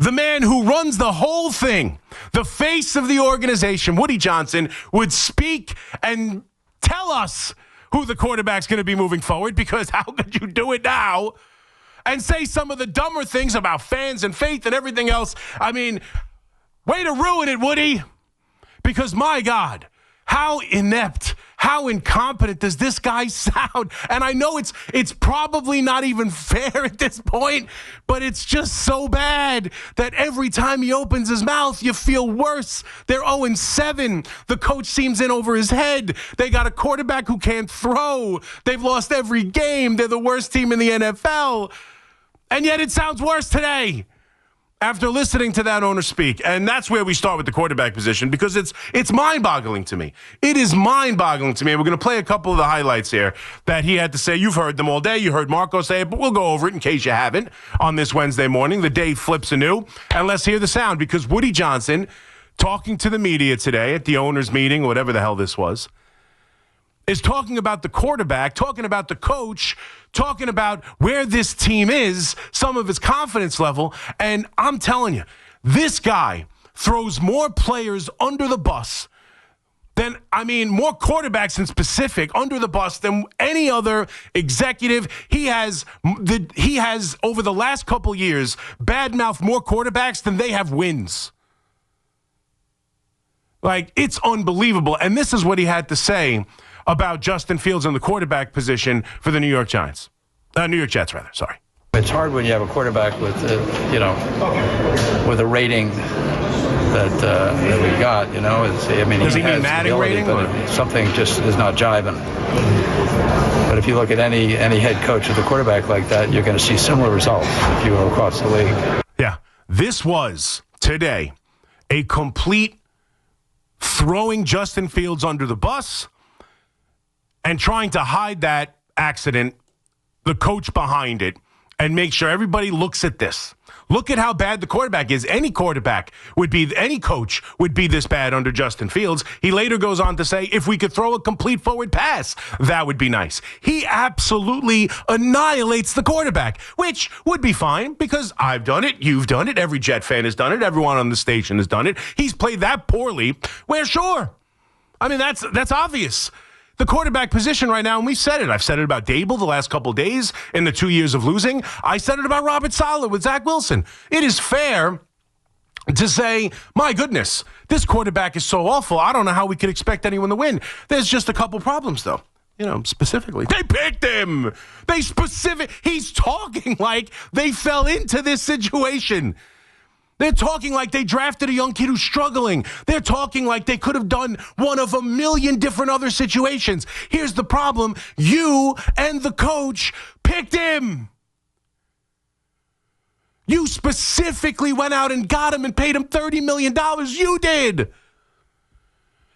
the man who runs the whole thing, the face of the organization, Woody Johnson, would speak and tell us who the quarterback's going to be moving forward, because how could you do it now and say some of the dumber things about fans and faith and everything else? I mean, way to ruin it, Woody, because my God, how inept, how incompetent does this guy sound? And I know it's probably not even fair at this point, but it's just so bad that every time he opens his mouth, you feel worse. They're 0-7. The coach seems in over his head. They got a quarterback who can't throw. They've lost every game. They're the worst team in the NFL. And yet it sounds worse today after listening to that owner speak. And that's where we start with the quarterback position, because it's mind-boggling to me. It is mind-boggling to me. And we're going to play a couple of the highlights here that he had to say. You've heard them all day. You heard Marco say it, but we'll go over it in case you haven't on this Wednesday morning. The day flips anew. And let's hear the sound, because Woody Johnson, talking to the media today at the owners' meeting, whatever the hell this was, is talking about the quarterback, talking about the coach, talking about where this team is, some of his confidence level. And I'm telling you, this guy throws more players under the bus than, more quarterbacks in specific under the bus than any other executive. He has over the last couple years badmouthed more quarterbacks than they have wins. Like, it's unbelievable. And this is what he had to say about Justin Fields and the quarterback position for the New York Jets, sorry. It's hard when you have a quarterback with, with a rating that we got, Does he mean Madden rating? But something just is not jiving. But if you look at any head coach with a quarterback like that, you're going to see similar results if you go across the league. Yeah, this was, today, a complete throwing Justin Fields under the bus and trying to hide that accident, the coach behind it, and make sure everybody looks at this. Look at how bad the quarterback is. Any coach would be this bad under Justin Fields. He later goes on to say, if we could throw a complete forward pass, that would be nice. He absolutely annihilates the quarterback, which would be fine because I've done it, you've done it, every Jet fan has done it, everyone on the station has done it. He's played that poorly. Well, sure. That's obvious. The quarterback position right now, and we've said it. I've said it about Dable the last couple of days in the 2 years of losing. I said it about Robert Saleh with Zach Wilson. It is fair to say, my goodness, this quarterback is so awful. I don't know how we could expect anyone to win. There's just a couple problems, though. Specifically. They picked him. He's talking like they fell into this situation. They're talking like they drafted a young kid who's struggling. They're talking like they could have done one of a million different other situations. Here's the problem. You and the coach picked him. You specifically went out and got him and paid him $30 million. You did.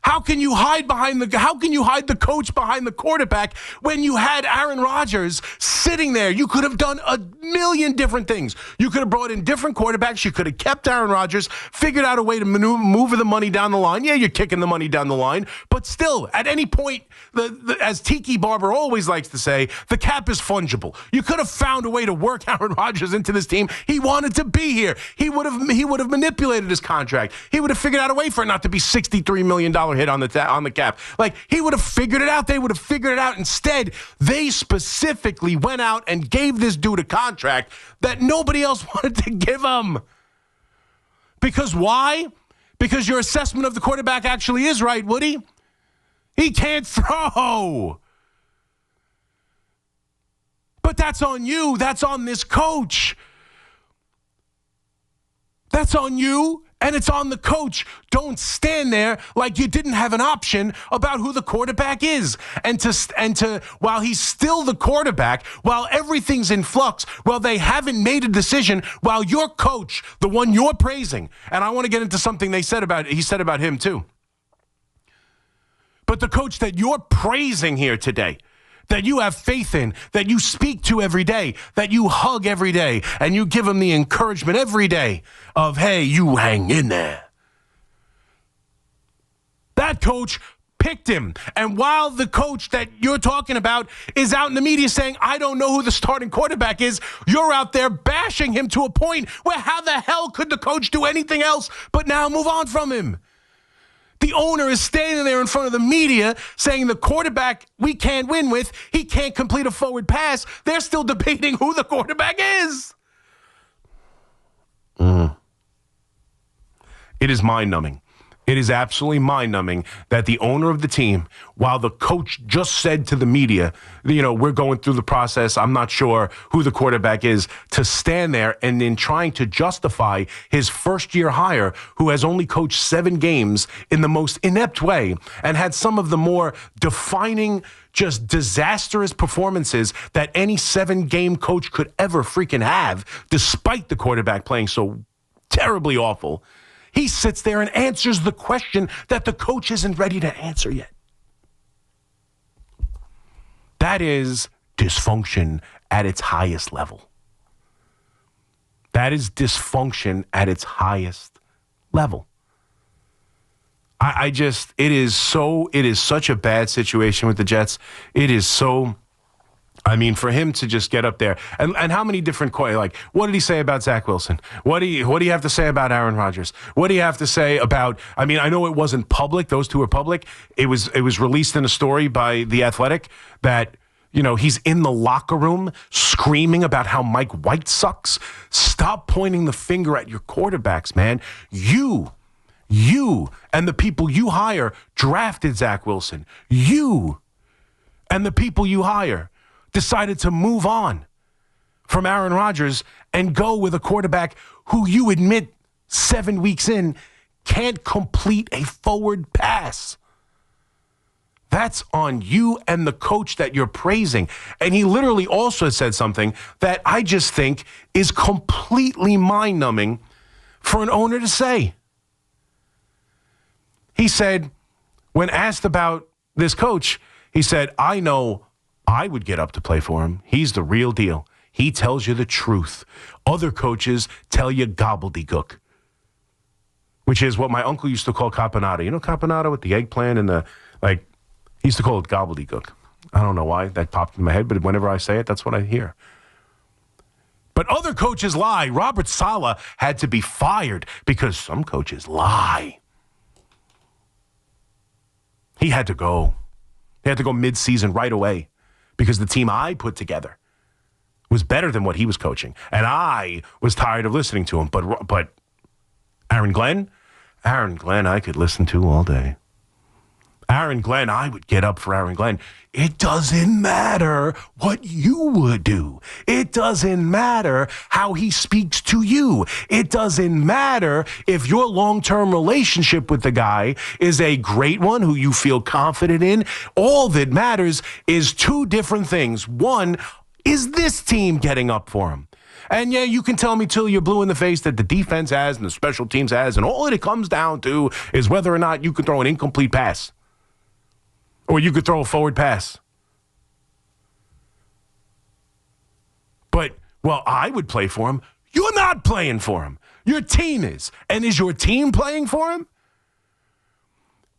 How can you hide the coach behind the quarterback when you had Aaron Rodgers sitting there? You could have done a million different things. You could have brought in different quarterbacks. You could have kept Aaron Rodgers, figured out a way to maneuver the money down the line. Yeah, you're kicking the money down the line, but still, at any point, as Tiki Barber always likes to say, the cap is fungible. You could have found a way to work Aaron Rodgers into this team. He wanted to be here. He would have manipulated his contract. He would have figured out a way for it not to be $63 million hit on the cap. Like, he would have figured it out. They would have figured it out. Instead, they specifically went out and gave this dude a contract that nobody else wanted to give him. Because why? Because your assessment of the quarterback actually is right, Woody. He can't throw. But that's on you. That's on this coach. That's on you, and it's on the coach. Don't stand there like you didn't have an option about who the quarterback is. And to while he's still the quarterback, while everything's in flux, while they haven't made a decision, while your coach, the one you're praising, and I want to get into something he said about him too. But the coach that you're praising here today, that you have faith in, that you speak to every day, that you hug every day, and you give him the encouragement every day of, hey, you hang in there. That coach picked him. And while the coach that you're talking about is out in the media saying, I don't know who the starting quarterback is, you're out there bashing him to a point where how the hell could the coach do anything else but now move on from him? The owner is standing there in front of the media saying the quarterback we can't win with, he can't complete a forward pass. They're still debating who the quarterback is. It is mind-numbing. It is absolutely mind-numbing that the owner of the team, while the coach just said to the media, we're going through the process, I'm not sure who the quarterback is, to stand there and in trying to justify his first-year hire, who has only coached 7 games in the most inept way and had some of the more defining, just disastrous performances that any 7-game coach could ever freaking have, despite the quarterback playing so terribly awful. He sits there and answers the question that the coach isn't ready to answer yet. That is dysfunction at its highest level. That is dysfunction at its highest level. It is such a bad situation with the Jets. It is so... for him to just get up there and how many different what did he say about Zach Wilson? What do you have to say about Aaron Rodgers? What do you have to say about? I know it wasn't public; those two are public. It was released in a story by The Athletic that he's in the locker room screaming about how Mike White sucks. Stop pointing the finger at your quarterbacks, man. You and the people you hire drafted Zach Wilson. You and the people you hire decided to move on from Aaron Rodgers and go with a quarterback who you admit 7 weeks in can't complete a forward pass. That's on you and the coach that you're praising. And he literally also said something that I just think is completely mind-numbing for an owner to say. He said, when asked about this coach, he said, I know I would get up to play for him. He's the real deal. He tells you the truth. Other coaches tell you gobbledygook, which is what my uncle used to call caponata. You know caponata with the eggplant and he used to call it gobbledygook. I don't know why that popped in my head, but whenever I say it, that's what I hear. But other coaches lie. Robert Saleh had to be fired because some coaches lie. He had to go. He had to go mid-season right away, because the team I put together was better than what he was coaching. And I was tired of listening to him. But Aaron Glenn, I could listen to all day. Aaron Glenn, I would get up for Aaron Glenn. It doesn't matter what you would do. It doesn't matter how he speaks to you. It doesn't matter if your long-term relationship with the guy is a great one who you feel confident in. All that matters is 2 different things. One, is this team getting up for him? And yeah, you can tell me till you're blue in the face that the defense has and the special teams has, and all it comes down to is whether or not you can throw an incomplete pass. Or you could throw a forward pass. But, I would play for him. You're not playing for him. Your team is. And is your team playing for him?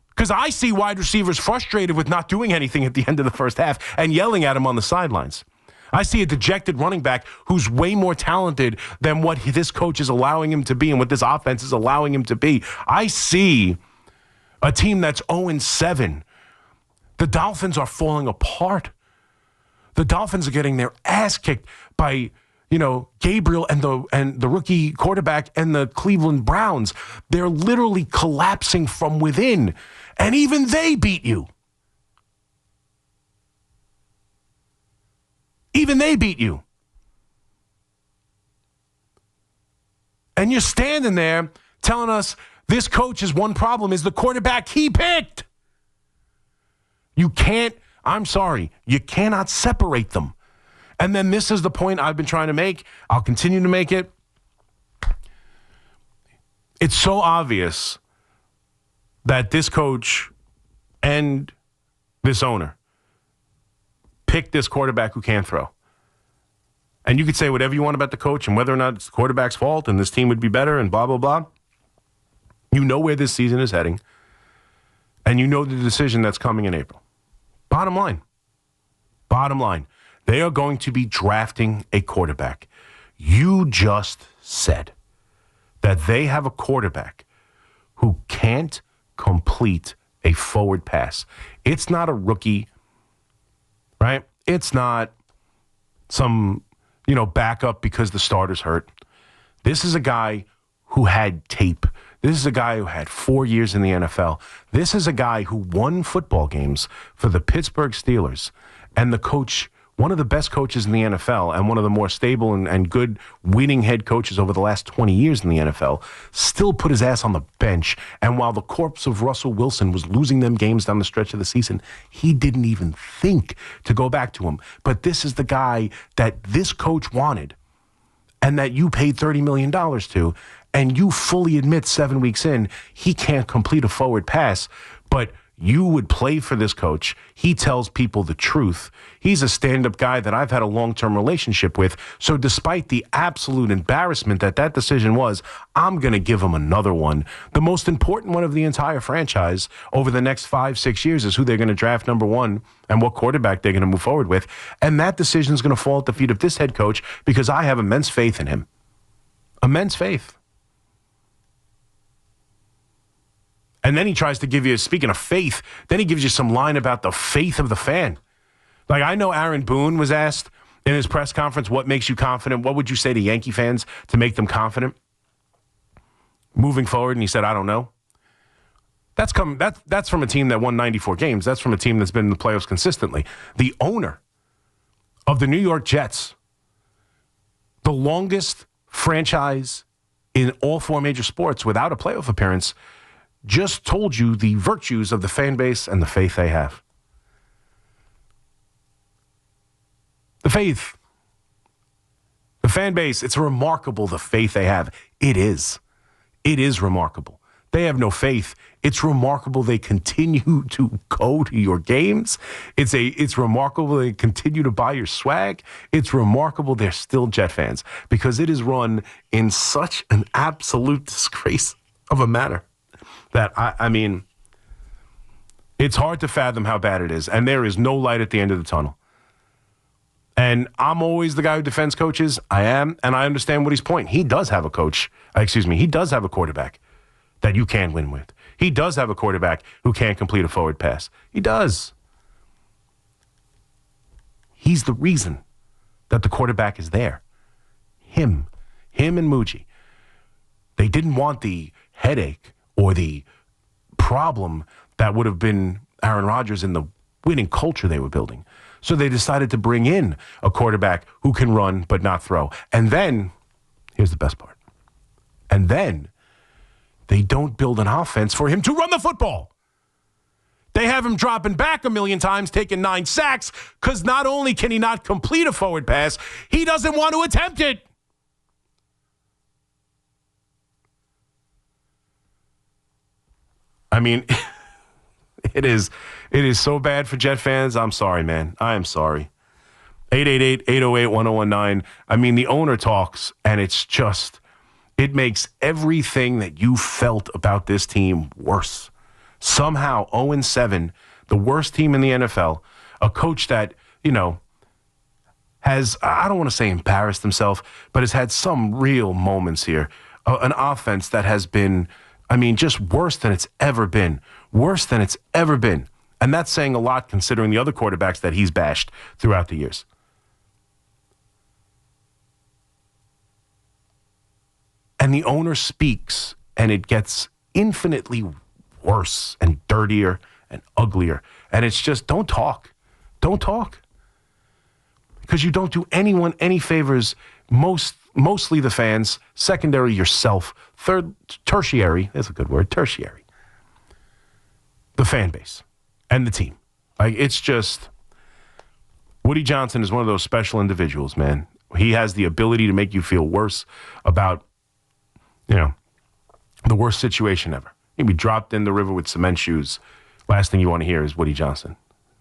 Because I see wide receivers frustrated with not doing anything at the end of the first half and yelling at him on the sidelines. I see a dejected running back who's way more talented than what this coach is allowing him to be and what this offense is allowing him to be. I see a team that's 0-7. The Dolphins are falling apart. The Dolphins are getting their ass kicked by, Gabriel and the rookie quarterback and the Cleveland Browns. They're literally collapsing from within, and even they beat you. Even they beat you. And you're standing there telling us this coach's one problem is the quarterback he picked. You cannot separate them. And then this is the point I've been trying to make. I'll continue to make it. It's so obvious that this coach and this owner picked this quarterback who can't throw. And you could say whatever you want about the coach and whether or not it's the quarterback's fault and this team would be better and blah, blah, blah. You know where this season is heading. And you know the decision that's coming in April. Bottom line, they are going to be drafting a quarterback. You just said that they have a quarterback who can't complete a forward pass. It's not a rookie, right? It's not some, backup because the starter's hurt. This is a guy who had tape. This is a guy who had 4 years in the NFL. This is a guy who won football games for the Pittsburgh Steelers. And the coach, one of the best coaches in the NFL and one of the more stable and good winning head coaches over the last 20 years in the NFL, still put his ass on the bench. And while the corpse of Russell Wilson was losing them games down the stretch of the season, he didn't even think to go back to him. But this is the guy that this coach wanted and that you paid $30 million to, and you fully admit 7 weeks in, he can't complete a forward pass, but you would play for this coach. He tells people the truth. He's a stand-up guy that I've had a long-term relationship with. So despite the absolute embarrassment that decision was, I'm going to give him another one. The most important one of the entire franchise over the next 5-6 years is who they're going to draft number one and what quarterback they're going to move forward with. And that decision is going to fall at the feet of this head coach because I have immense faith in him. Immense faith. And then he tries to give you, speaking of faith, then he gives you some line about the faith of the fan. Like, I know Aaron Boone was asked in his press conference, what makes you confident? What would you say to Yankee fans to make them confident moving forward? And he said, I don't know. That's from a team that won 94 games. That's from a team that's been in the playoffs consistently. The owner of the New York Jets, the longest franchise in all four major sports without a playoff appearance, just told you the virtues of the fan base and the faith they have. The faith. The fan base, it's remarkable the faith they have. It is. It is remarkable. They have no faith. It's remarkable they continue to go to your games. It's remarkable they continue to buy your swag. It's remarkable they're still Jet fans because it is run in such an absolute disgrace of a manner. That, I mean, it's hard to fathom how bad it is. And there is no light at the end of the tunnel. And I'm always the guy who defends coaches. I am. And I understand what he's pointing. He does have a coach. He does have a quarterback that you can win with. He does have a quarterback who can't complete a forward pass. He does. He's the reason that the quarterback is there. Him and Muji. They didn't want the headache or the problem that would have been Aaron Rodgers in the winning culture they were building. So they decided to bring in a quarterback who can run but not throw. And then, here's the best part. And then they don't build an offense for him to run the football. They have him dropping back 1 million times, taking 9 sacks, because not only can he not complete a forward pass, he doesn't want to attempt it. I mean, it is so bad for Jet fans. I'm sorry, man. I am sorry. 888-808-1019. I mean, the owner talks, and it's just, it makes everything that you felt about this team worse. Somehow, 0-7, the worst team in the NFL, a coach that, has, I don't want to say embarrassed himself, but has had some real moments here. An offense that has been, just worse than it's ever been. Worse than it's ever been. And that's saying a lot considering the other quarterbacks that he's bashed throughout the years. And the owner speaks, and it gets infinitely worse and dirtier and uglier. And it's just, don't talk. Don't talk. Because you don't do anyone any favors, mostly the fans, secondary yourself, tertiary, that's a good word, tertiary. The fan base and the team. It's just, Woody Johnson is one of those special individuals, man. He has the ability to make you feel worse about, the worst situation ever. He'd be dropped in the river with cement shoes. Last thing you want to hear is Woody Johnson.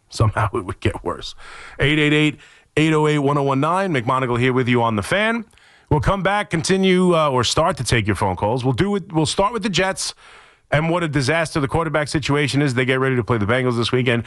Somehow it would get worse. 888-808-1019. McMonigle here with you on The Fan. We'll come back, continue, or start to take your phone calls. We'll start with the Jets. and what a disaster the quarterback situation is. They get ready to play the Bengals this weekend.